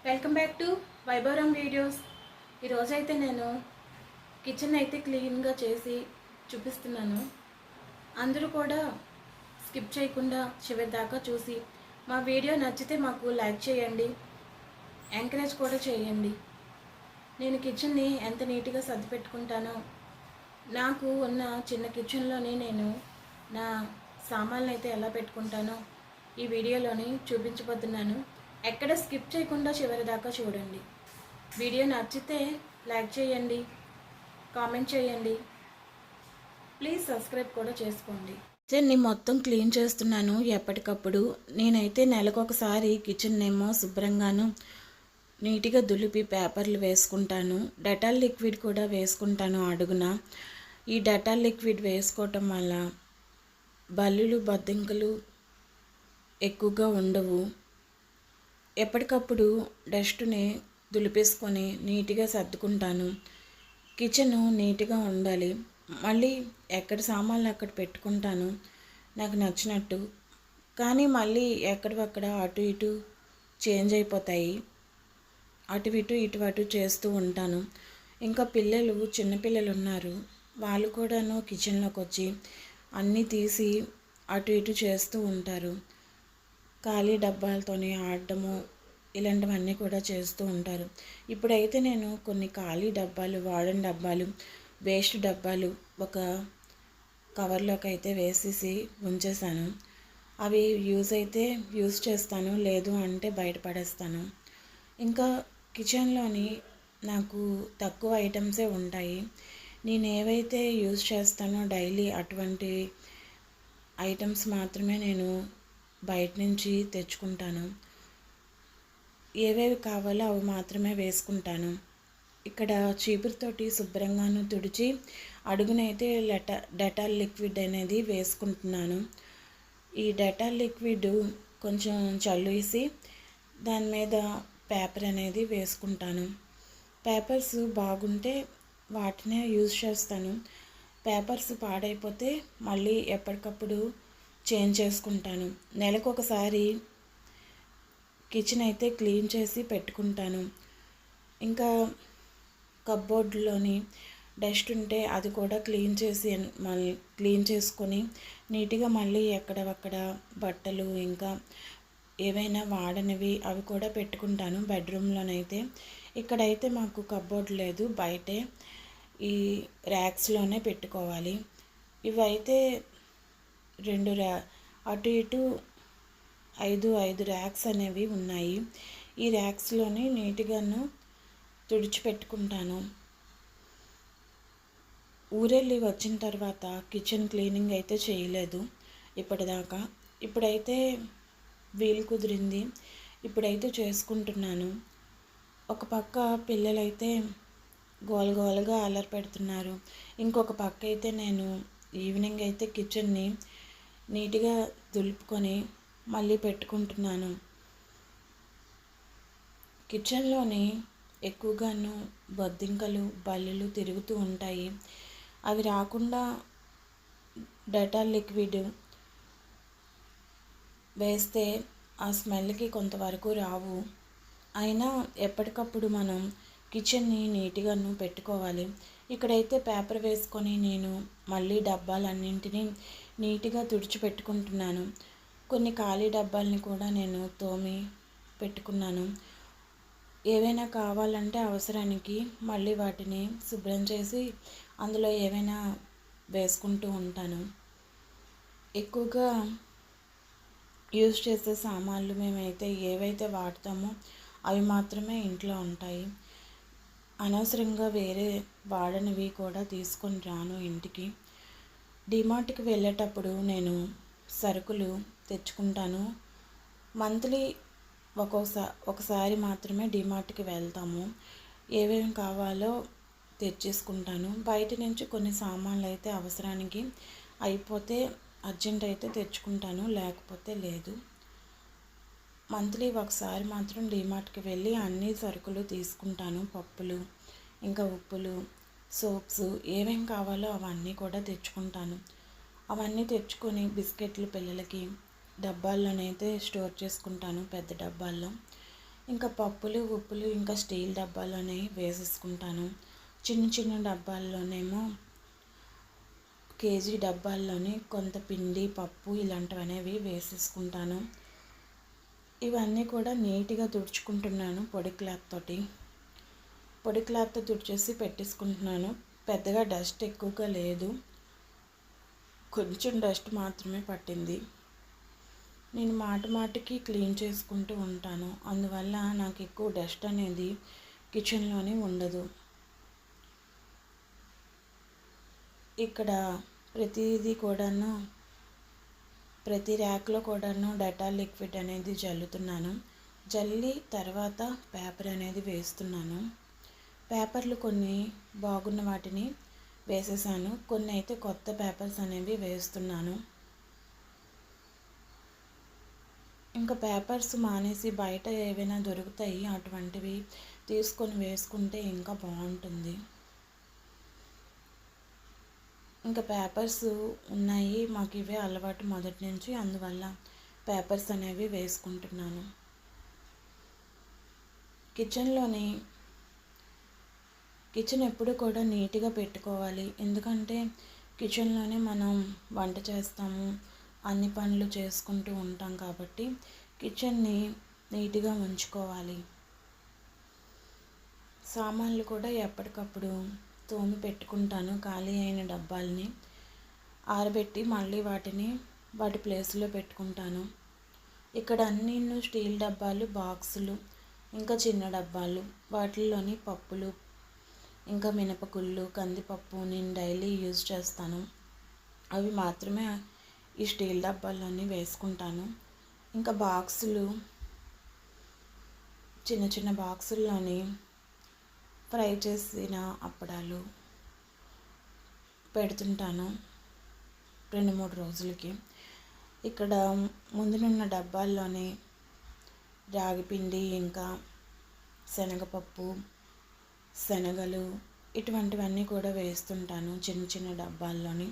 Welcome back to Vaibhavaram videos. ఈరోజైతే నేను kitchen అయితే క్లీన్గా చేసి చూపిస్తున్నాను. అందరూ కూడా స్కిప్ చేయకుండా చివరి దాకా చూసి మా వీడియో నచ్చితే మాకు లైక్ చేయండి, ఎంకరేజ్ కూడా చేయండి. నేను కిచెన్ని ఎంత నీట్గా సర్ది పెట్టుకుంటానో, నాకు ఉన్న చిన్న కిచెన్లోనే నేను నా సామాన్లు అయితే ఎలా పెట్టుకుంటానో ఈ వీడియోలోని చూపించబోతున్నాను. ఎక్కడ స్కిప్ చేయకుండా చివరి దాకా చూడండి. వీడియో నచ్చితే లైక్ చేయండి, కామెంట్ చేయండి, ప్లీజ్ సబ్స్క్రైబ్ కూడా చేసుకోండి. కిచెన్ని మొత్తం క్లీన్ చేస్తున్నాను ఎప్పటికప్పుడు. నేనైతే నెలకొకసారి కిచెన్ ఏమో శుభ్రంగాను నీట్గా దులిపి పేపర్లు వేసుకుంటాను. డెటాల్ లిక్విడ్ కూడా వేసుకుంటాను అడుగున. ఈ డెటాల్ లిక్విడ్ వేసుకోవటం వల్ల బల్లులు బొద్దింకలు ఎక్కువగా ఉండవు. ఎప్పటికప్పుడు డస్ట్ని దులిపేసుకొని నీట్గా సర్దుకుంటాను. కిచెను నీట్గా ఉండాలి. మళ్ళీ ఎక్కడ సామాన్లు అక్కడ పెట్టుకుంటాను నాకు నచ్చినట్టు. కానీ మళ్ళీ ఎక్కడక్కడ అటు ఇటు చేంజ్ అయిపోతాయి. అటు ఇటు చేస్తూ ఉంటాను. ఇంకా పిల్లలు చిన్నపిల్లలు ఉన్నారు, వాళ్ళు కూడాను కిచెన్లోకి వచ్చి అన్నీ తీసి అటు ఇటు చేస్తూ ఉంటారు. ఖాళీ డబ్బాలతోని ఆడటము ఇలాంటివన్నీ కూడా చేస్తూ ఉంటారు. ఇప్పుడైతే నేను కొన్ని ఖాళీ డబ్బాలు, వాడని డబ్బాలు, వేస్ట్ డబ్బాలు ఒక కవర్లోకి అయితే వేసేసి ఉంచేసాను. అవి యూజ్ చేస్తాను, లేదు అంటే బయటపడేస్తాను. ఇంకా కిచెన్లోని నాకు తక్కువ ఐటమ్సే ఉంటాయి. నేను ఏవైతే యూజ్ చేస్తానో డైలీ అటువంటి ఐటమ్స్ మాత్రమే నేను బయట నుంచి తెచ్చుకుంటాను. ఏవేవి కావాలో అవి మాత్రమే వేసుకుంటాను. ఇక్కడ చీపురుతోటి శుభ్రంగాను తుడిచి అడుగునైతే డెటాల్ లిక్విడ్ అనేది వేసుకుంటున్నాను. ఈ డెటాల్ లిక్విడ్ కొంచెం చల్లు వేసి దాని మీద పేపర్ అనేది వేసుకుంటాను. పేపర్స్ బాగుంటే వాటినే యూజ్ చేస్తాను. పేపర్స్ పాడైపోతే మళ్ళీ ఎప్పటికప్పుడు చేంజ్ చేసుకుంటాను. నెలకొకసారి కిచెన్ అయితే క్లీన్ చేసి పెట్టుకుంటాను. ఇంకా కప్బోర్డ్లోని డస్ట్ ఉంటే అది కూడా క్లీన్ చేసుకొని నీట్గా మళ్ళీ ఎక్కడక్కడ బట్టలు ఇంకా ఏవైనా వాడనివి అవి కూడా పెట్టుకుంటాను బెడ్రూమ్లోనైతే. ఇక్కడైతే మాకు కప్బోర్డ్ లేదు, బయటే ఈ ర్యాక్స్లోనే పెట్టుకోవాలి. ఇవైతే అటు ఇటు ఐదు ర్యాక్స్ అనేవి ఉన్నాయి. ఈ ర్యాక్స్లోని నీట్గాను తుడిచిపెట్టుకుంటాను. ఊరెళ్ళి వచ్చిన తర్వాత కిచెన్ క్లీనింగ్ అయితే చేయలేదు ఇప్పటిదాకా. ఇప్పుడైతే వీలు కుదిరింది, ఇప్పుడైతే చేసుకుంటున్నాను. ఒక పక్క పిల్లలైతే గోలగోలగా అల్లరి పెడుతున్నారు. ఇంకొక పక్క అయితే నేను ఈవినింగ్ అయితే కిచెన్ని నీట్గా దులుపుకొని మళ్ళీ పెట్టుకుంటున్నాను. కిచెన్లోని ఎక్కువగాను బొద్దింకలు బల్లులు తిరుగుతూ ఉంటాయి. అవి రాకుండా డెటాల్ లిక్విడ్ వేస్తే ఆ స్మెల్కి కొంతవరకు రావు. అయినా ఎప్పటికప్పుడు మనం కిచెన్ని నీట్గాను పెట్టుకోవాలి. ఇక్కడైతే పేపర్ వేసుకొని నేను మళ్ళీ డబ్బాలన్నింటినీ నీట్గా తుడిచిపెట్టుకుంటున్నాను. కొన్ని ఖాళీ డబ్బాలని కూడా నేను తోమి పెట్టుకున్నాను. ఏవైనా కావాలంటే అవసరానికి మళ్ళీ వాటిని శుభ్రం చేసి అందులో ఏవైనా వేసుకుంటూ ఉంటాను. ఎక్కువగా యూజ్ చేసే సామాన్లు మేమైతే ఏవైతే వాడతామో అవి మాత్రమే ఇంట్లో ఉంటాయి. అనవసరంగా వేరే వాడనివి కూడా తీసుకొని రాను ఇంటికి. డిమార్ట్కి వెళ్ళేటప్పుడు నేను సరుకులు తెచ్చుకుంటాను. మంత్లీ ఒకసారి మాత్రమే డిమార్ట్కి వెళ్తాము. ఏమేమి కావాలో తెచ్చేసుకుంటాను. బయట నుంచి కొన్ని సామాన్లు అయితే అవసరానికి అయిపోతే అర్జెంట్ అయితే తెచ్చుకుంటాను, లేకపోతే లేదు. మంత్లీ ఒకసారి మాత్రం డిమార్ట్కి వెళ్ళి అన్ని సరుకులు తీసుకుంటాను. పప్పులు, ఇంకా ఉప్పులు, సోప్స్ ఏమేమి కావాలో అవన్నీ కూడా తెచ్చుకుంటాను. అవన్నీ తెచ్చుకొని బిస్కెట్లు పిల్లలకి డబ్బాల్లోనైతే స్టోర్ చేసుకుంటాను, పెద్ద డబ్బాల్లో. ఇంకా పప్పులు ఉప్పులు ఇంకా స్టీల్ డబ్బాలోనే వేసేసుకుంటాను. చిన్న చిన్న డబ్బాల్లోనేమో కేజీ డబ్బాల్లోని కొంత పిండి పప్పు ఇలాంటివనేవి వేసేసుకుంటాను. ఇవన్నీ కూడా నీట్గా తుడుచుకుంటున్నాను పొడి క్లాత్ తోటి. పొడి క్లాత్తో తుడిచేసి పెట్టేసుకుంటున్నాను. పెద్దగా డస్ట్ ఎక్కువగా లేదు, కొంచెం డస్ట్ మాత్రమే పట్టింది. నేను మాటికి క్లీన్ చేసుకుంటూ ఉంటాను. అందువల్ల నాకు ఎక్కువ డస్ట్ అనేది కిచెన్లోనే ఉండదు. ఇక్కడ ప్రతిదీ కూడాను, ప్రతి ర్యాక్లో కూడాను డెటాల్ లిక్విడ్ అనేది జల్లుతున్నాను. జల్లి తర్వాత పేపర్ అనేది వేస్తున్నాను. పేపర్లు కొన్ని బాగున్న వాటిని వేసేసాను, కొన్ని అయితే కొత్త పేపర్స్ అనేవి వేస్తున్నాను. ఇంకా పేపర్స్ మానేసి బయట ఏవైనా దొరుకుతాయి, అటువంటివి తీసుకొని వేసుకుంటే ఇంకా బాగుంటుంది. ఇంకా పేపర్స్ ఉన్నాయి, మాకు ఇవే అలవాటు మొదటి నుంచి, అందువల్ల పేపర్స్ అనేవి వేసుకుంటున్నాను. కిచెన్ ఎప్పుడు కూడా నీట్గా పెట్టుకోవాలి. ఎందుకంటే కిచెన్లోనే మనం వంట చేస్తాము, అన్ని పనులు చేసుకుంటూ ఉంటాం కాబట్టి కిచెన్ని నీట్గా ఉంచుకోవాలి. సామాన్లు కూడా ఎప్పటికప్పుడు తోమి పెట్టుకుంటాను. ఖాళీ అయిన డబ్బాల్ని ఆరబెట్టి మళ్ళీ వాటి ప్లేస్లో పెట్టుకుంటాను. ఇక్కడ అన్నీ స్టీల్ డబ్బాలు, బాక్సులు, ఇంకా చిన్న డబ్బాలు, వాటిల్లోని పప్పులు, ఇంకా మినపగుళ్ళు, కందిపప్పు నేను డైలీ యూజ్ చేస్తాను. అవి మాత్రమే ఈ స్టీల్ డబ్బాల్లోని వేసుకుంటాను. ఇంకా బాక్సులు, చిన్న చిన్న బాక్సుల్లోని ఫ్రై చేసిన అప్పడాలు పెడుతుంటాను 2-3 రోజులకి. ఇక్కడ ముందునున్న డబ్బాల్లోని రాగిపిండి, ఇంకా శనగపప్పు, శనగలు ఇటువంటివన్నీ కూడా వేస్తుంటాను చిన్న చిన్న డబ్బాల్లోని.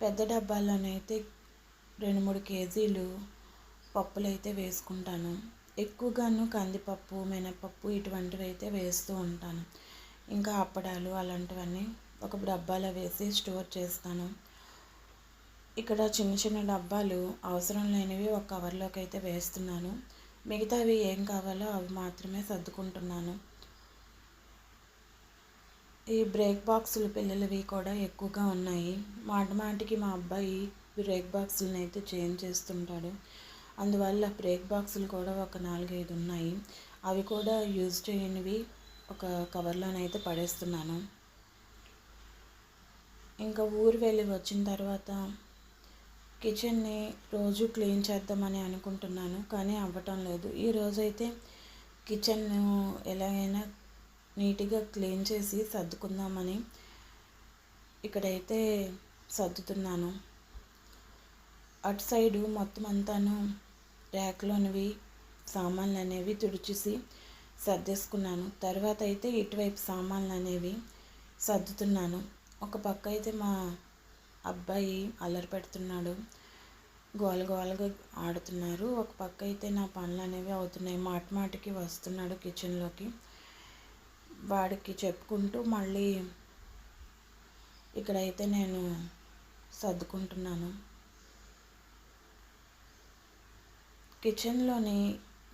పెద్ద డబ్బాల్లోనైతే 2-3 కేజీలు పప్పులు అయితే వేసుకుంటాను. ఎక్కువగాను కందిపప్పు, మినపప్పు ఇటువంటివి అయితే వేస్తూ ఉంటాను. ఇంకా అప్పడాలు అలాంటివన్నీ ఒక డబ్బాలో వేసి స్టోర్ చేస్తాను. ఇక్కడ చిన్న చిన్న డబ్బాలు అవసరం లేనివి ఒక కవర్లోకి అయితే వేస్తున్నాను. మిగతావి ఏం కావాలో అవి మాత్రమే సర్దుకుంటున్నాను. ఈ బ్రేక్ బాక్సులు పిల్లలవి కూడా ఎక్కువగా ఉన్నాయి. మాటికి మా అబ్బాయి బ్రేక్ బాక్సులను అయితే చేంజ్ చేస్తుంటాడు. అందువల్ల బ్రేక్ బాక్సులు కూడా ఒక 4-5 ఉన్నాయి. అవి కూడా యూజ్ చేయనివి ఒక కవర్లోనైతే పడేస్తున్నాను. ఇంకా ఊరు వెళ్ళి వచ్చిన తర్వాత కిచెన్ని రోజు క్లీన్ చేద్దామని అనుకుంటున్నాను, కానీ అవ్వటం లేదు. ఈరోజైతే కిచెన్ ఎలాగైనా నీట్గా క్లీన్ చేసి సర్దుకుందామని ఇక్కడైతే సర్దుతున్నాను. అటు సైడు మొత్తం అంతాను ర్యాక్లోనివి సామాన్లు అనేవి తుడిచేసి సర్దేసుకున్నాను. తర్వాత అయితే ఇటువైపు సామాన్లు అనేవి సర్దుతున్నాను. ఒక పక్క అయితే మా అబ్బాయి అల్లరి పెడుతున్నాడు, గోలగోలగా ఆడుతున్నారు. ఒక పక్క అయితే నా పనులు అనేవి అవుతున్నాయి. మాటికి వస్తున్నాడు కిచెన్లోకి. వాడికి చెప్పుకుంటూ మళ్ళీ ఇక్కడైతే నేను సర్దుకుంటున్నాను. కిచెన్లోని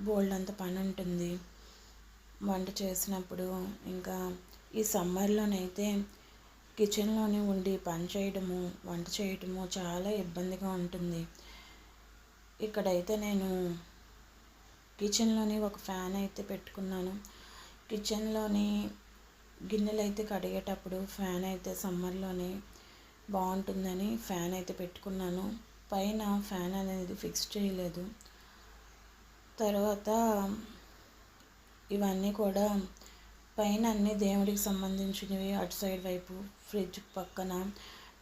బోల్డంత పని ఉంటుంది వంట చేసినప్పుడు. ఇంకా ఈ సమ్మర్లోనైతే కిచెన్లోనే ఉండి పని చేయడము, వంట చేయడము చాలా ఇబ్బందిగా ఉంటుంది. ఇక్కడైతే నేను కిచెన్లోని ఒక ఫ్యాన్ అయితే పెట్టుకున్నాను. కిచెన్లోని గిన్నెలు అయితే కడిగేటప్పుడు ఫ్యాన్ అయితే సమ్మర్లోనే బాగుంటుందని ఫ్యాన్ అయితే పెట్టుకున్నాను. పైన ఫ్యాన్ అనేది ఫిక్స్ చేయలేదు. తర్వాత ఇవన్నీ కూడా పైన అన్ని దేవుడికి సంబంధించినవి అటు సైడ్ వైపు ఫ్రిడ్జ్ పక్కన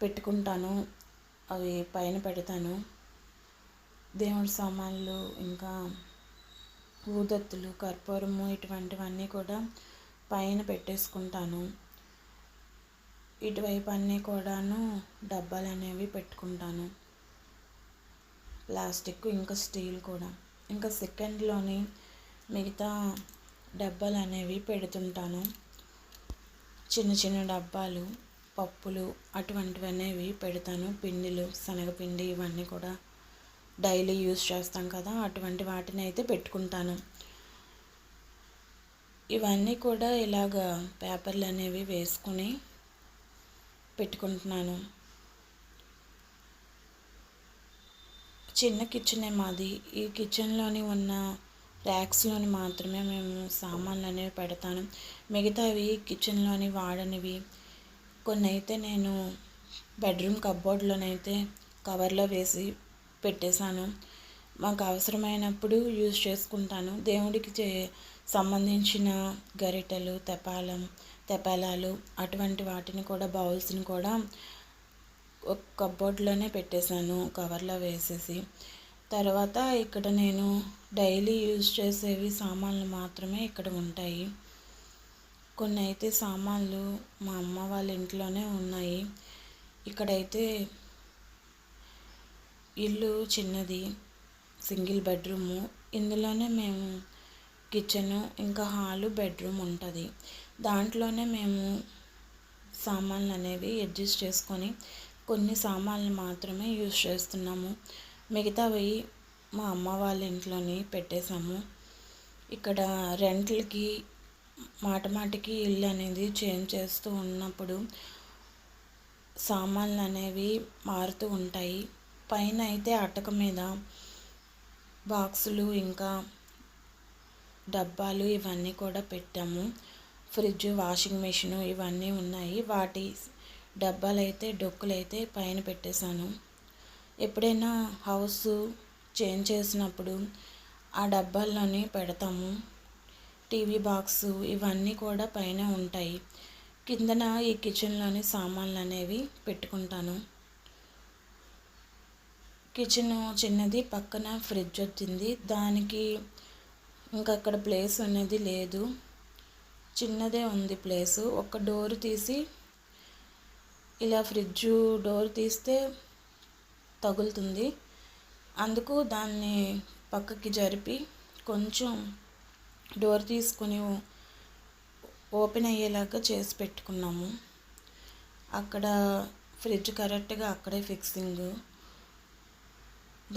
పెట్టుకుంటాను. అవి పైన పెడతాను. దేవుడి సామాన్లు, ఇంకా ఊదత్తులు, కర్పూరము ఇటువంటివన్నీ కూడా పైన పెట్టేసుకుంటాను. ఇటువైపు అన్నీ కూడాను డబ్బాలు అనేవి పెట్టుకుంటాను, ప్లాస్టిక్ ఇంకా స్టీల్ కూడా. ఇంకా సెకండ్లోని మిగతా డబ్బాలు అనేవి పెడుతుంటాను. చిన్న చిన్న డబ్బాలు, పప్పులు అటువంటివి అనేవి పెడతాను. పిండిలు, శనగపిండి ఇవన్నీ కూడా డైలీ యూస్ చేస్తాం కదా, అటువంటి వాటిని అయితే పెట్టుకుంటాను. ఇవన్నీ కూడా ఇలాగ పేపర్లు అనేవి వేసుకుని పెట్టుకుంటున్నాను. చిన్న కిచెనే మాది. ఈ కిచెన్లోని ఉన్న ర్యాక్స్లోని మాత్రమే మేము సామాన్లు అనేవి పెడతాను. మిగతావి కిచెన్లోని వాడనివి కొన్ని అయితే నేను బెడ్రూమ్ కబోర్డ్లోనైతే కవర్లో వేసి పెట్టేశాను. మాకు అవసరమైనప్పుడు యూజ్ చేసుకుంటాను. దేవుడికి సంబంధించిన గరిటెలు, తెపాలాలు అటువంటి వాటిని కూడా, బౌల్స్ని కూడా ఒక కబోర్డ్లోనే పెట్టేశాను కవర్లో వేసేసి. తర్వాత ఇక్కడ నేను డైలీ యూజ్ చేసేవి సామాన్లు మాత్రమే ఇక్కడ ఉంటాయి. కొన్ని అయితే సామాన్లు మా అమ్మ వాళ్ళ ఇంట్లోనే ఉన్నాయి. ఇక్కడైతే ఇల్లు చిన్నది, సింగిల్ బెడ్రూము. ఇందులోనే మేము కిచెను, ఇంకా హాలు, బెడ్రూమ్ ఉంటుంది. దాంట్లోనే మేము సామాన్లు అనేవి అడ్జస్ట్ చేసుకొని కొన్ని సామాన్లు మాత్రమే యూజ్ చేస్తున్నాము. మిగతావి మా అమ్మ వాళ్ళ ఇంట్లోని పెట్టేశాము. ఇక్కడ రెంట్లకి మాటికి ఇల్లు అనేది చేంజ్ చేస్తూ ఉన్నప్పుడు సామాన్లు అనేవి మారుతూ ఉంటాయి. పైన అయితే అటక మీద బాక్సులు, ఇంకా డబ్బాలు ఇవన్నీ కూడా పెట్టాము. ఫ్రిడ్జ్, వాషింగ్ మెషిన్ ఇవన్నీ ఉన్నాయి. వాటి డబ్బాలు అయితే, డొక్కులు అయితే పైన పెట్టేశాను. ఎప్పుడైనా హౌస్ చేంజ్ చేసినప్పుడు ఆ డబ్బాల్లోనే పెడతాము. టీవీ బాక్సు ఇవన్నీ కూడా పైన ఉంటాయి. కిందన ఈ కిచెన్లోని సామాన్లు అనేవి పెట్టుకుంటాను. కిచెన్ చిన్నది, పక్కన ఫ్రిడ్జ్ వచ్చింది. దానికి ఇంకా అక్కడ ప్లేస్ అనేది లేదు, చిన్నదే ఉంది ప్లేసు. ఒక డోర్ తీసి ఇలా ఫ్రిడ్జ్ డోర్ తీస్తే తగులుతుంది. అందుకు దాన్ని పక్కకి జరిపి కొంచెం డోర్ తీసుకుని ఓపెన్ అయ్యేలాగా చేసి పెట్టుకున్నాము. అక్కడ ఫ్రిడ్జ్ కరెక్ట్గా అక్కడే ఫిక్సింగ్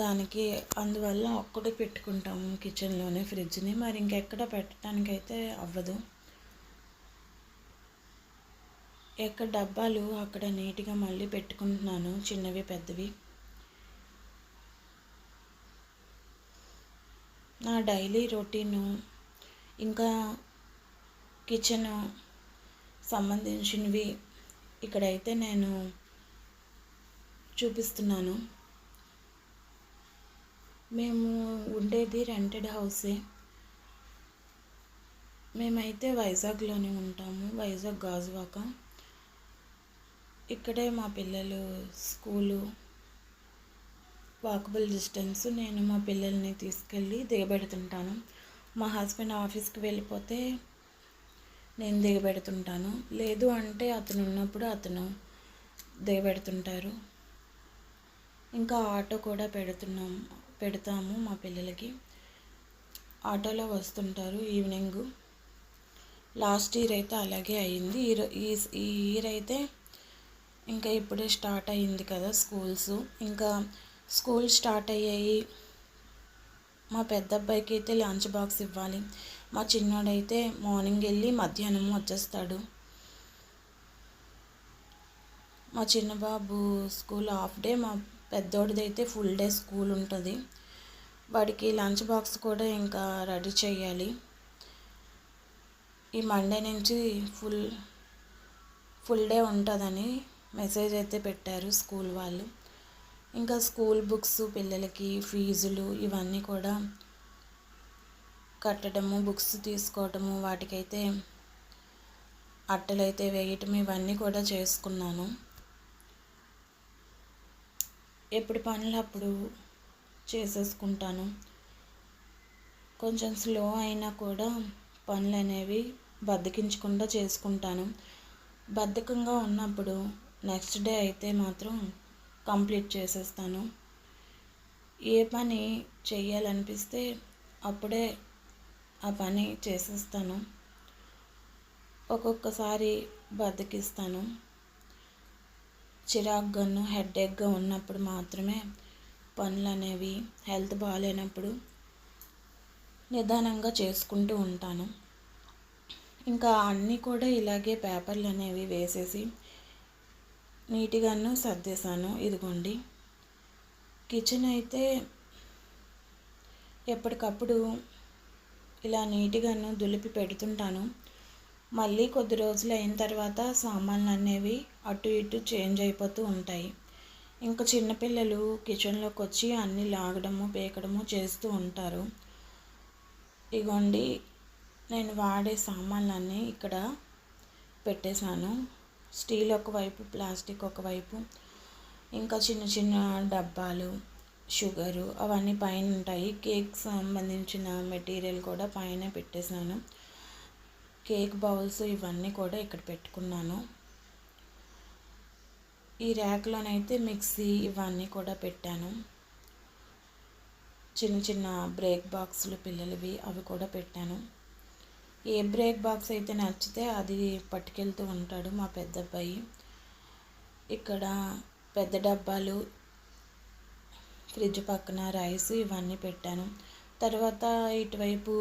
దానికి, అందువల్ల అక్కడే పెట్టుకుంటాము కిచెన్లోనే ఫ్రిడ్జ్ని. మరి ఇంకెక్కడ పెట్టడానికైతే అవ్వదు. ఎక్కడ డబ్బాలు అక్కడ నీట్గా మళ్ళీ పెట్టుకుంటున్నాను, చిన్నవి పెద్దవి. నా డైలీ రొటీను ఇంకా కిచెన్ సంబంధించినవి ఇక్కడైతే నేను చూపిస్తున్నాను. మేము ఉండేది రెంటెడ్ హౌసే. మేమైతే వైజాగ్లోనే ఉంటాము, వైజాగ్ గాజువాక. ఇక్కడే మా పిల్లలు స్కూలు వాకబుల్ డిస్టెన్స్. నేను మా పిల్లల్ని తీసుకెళ్ళి దిగబెడుతుంటాను. మా హస్బెండ్ ఆఫీస్కి వెళ్ళిపోతే నేను దిగబెడుతుంటాను. లేదు అంటే అతను ఉన్నప్పుడు అతను దిగబెడుతుంటారు. ఇంకా ఆటో కూడా పెడతాము మా పిల్లలకి. ఆటోలో వస్తుంటారు ఈవినింగ్. లాస్ట్ ఇయర్ అయితే అలాగే అయింది. ఈ ఇయర్ అయితే ఇంకా ఇప్పుడే స్టార్ట్ అయ్యింది కదా స్కూల్స్. ఇంకా స్కూల్ స్టార్ట్ అయ్యాయి. మా పెద్ద అబ్బాయికి అయితే లంచ్ బాక్స్ ఇవ్వాలి. మా చిన్నోడైతే మార్నింగ్ వెళ్ళి మధ్యాహ్నం వచ్చేస్తాడు. మా చిన్న బాబు స్కూల్ హాఫ్ డే, మా పెద్దోడిదైతే ఫుల్ డే స్కూల్ ఉంటుంది. వాడికి లంచ్ బాక్స్ కూడా ఇంకా రెడీ చేయాలి. ఈ మండే నుంచి ఫుల్ డే ఉంటుందని మెసేజ్ అయితే పెట్టారు స్కూల్ వాళ్ళు. ఇంకా స్కూల్ బుక్స్, పిల్లలకి ఫీజులు ఇవన్నీ కూడా కట్టడము, బుక్స్ తీసుకోవటము, వాటికైతే అట్టలైతే వేయటం ఇవన్నీ కూడా చేసుకున్నాను. ఎప్పుడు పనులు అప్పుడు చేసేసుకుంటాను. కొంచెం స్లో అయినా కూడా పనులు అనేవి బద్ధకించకుండా చేసుకుంటాను. బద్ధకంగా ఉన్నప్పుడు నెక్స్ట్ డే అయితే మాత్రం కంప్లీట్ చేసేస్తాను. ఏ పని చేయాలనిపిస్తే అప్పుడే ఆ పని చేసేస్తాను. ఒక్కొక్కసారి బద్ధకిస్తాను. చిరాకుగాను హెడేక్గా ఉన్నప్పుడు మాత్రమే పనులు అనేవి, హెల్త్ బాగాలేనప్పుడు నిదానంగా చేసుకుంటూ ఉంటాను. ఇంకా అన్నీ కూడా ఇలాగే పేపర్లు అనేవి వేసేసి నీట్గాను సర్దేశాను. ఇదిగోండి, కిచెన్ అయితే ఎప్పటికప్పుడు ఇలా నీట్గాను దులిపి పెడుతుంటాను. మళ్ళీ కొద్ది రోజులు అయిన తర్వాత సామాన్లు అనేవి అటు ఇటు చేంజ్ అయిపోతూ ఉంటాయి. ఇంకా చిన్నపిల్లలు కిచెన్లోకి వచ్చి అన్నీ లాగడము పీకడము చేస్తూ ఉంటారు. ఇగోండి, నేను వాడే సామాన్లన్నీ ఇక్కడ పెట్టేశాను. స్టీల్ ఒకవైపు, ప్లాస్టిక్ ఒకవైపు, ఇంకా చిన్న చిన్న డబ్బాలు, షుగరు అవన్నీ పైన ఉంటాయి. కేక్ సంబంధించిన మెటీరియల్ కూడా పైన పెట్టేశాను. కేక్ బౌల్స్ ఇవన్నీ కూడా ఇక్కడ పెట్టుకున్నాను. ఈ ర్యాక్లోనైతే మిక్సీ ఇవన్నీ కూడా పెట్టాను. చిన్న చిన్న బ్రేక్ బాక్సులు పిల్లలవి అవి కూడా పెట్టాను. ఏ బ్రేక్ బాక్స్ అయితే నచ్చితే అది పట్టుకెళ్తూ ఉంటాడు మా పెద్ద అబ్బాయి. ఇక్కడ పెద్ద డబ్బాలు, ఫ్రిడ్జ్ పక్కన రైస్ ఇవన్నీ పెట్టాను. తర్వాత ఇటువైపు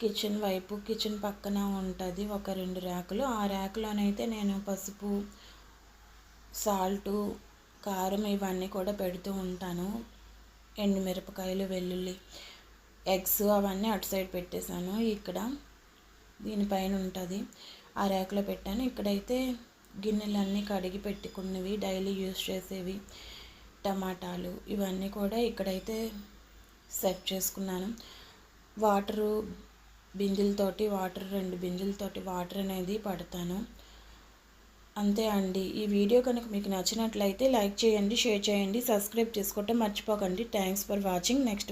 కిచెన్ పక్కన ఉంటుంది ఒక 2 ర్యాకులు. ఆ ర్యాకులోనైతే నేను పసుపు, సాల్టు, కారం ఇవన్నీ కూడా పెడుతూ ఉంటాను. ఎండుమిరపకాయలు, వెల్లుల్లి, ఎగ్స్ అవన్నీ అటు సైడ్ పెట్టేశాను. ఇక్కడ దీనిపైన ఉంటుంది, ఆ ర్యాక్లో పెట్టాను. ఇక్కడైతే గిన్నెలన్నీ కడిగి పెట్టుకున్నవి, డైలీ యూజ్ చేసేవి, టమాటాలు ఇవన్నీ కూడా ఇక్కడైతే సెట్ చేసుకున్నాను. వాటరు బిందెలతోటి, 2 బిందెలతోటి వాటర్ అనేది పడతాను. అంతే అండి. ఈ వీడియో కనుక మీకు నచ్చినట్లయితే లైక్ చేయండి, షేర్ చేయండి, సబ్స్క్రైబ్ చేసుకోవటం మర్చిపోకండి. Thanks for watching. నెక్స్ట్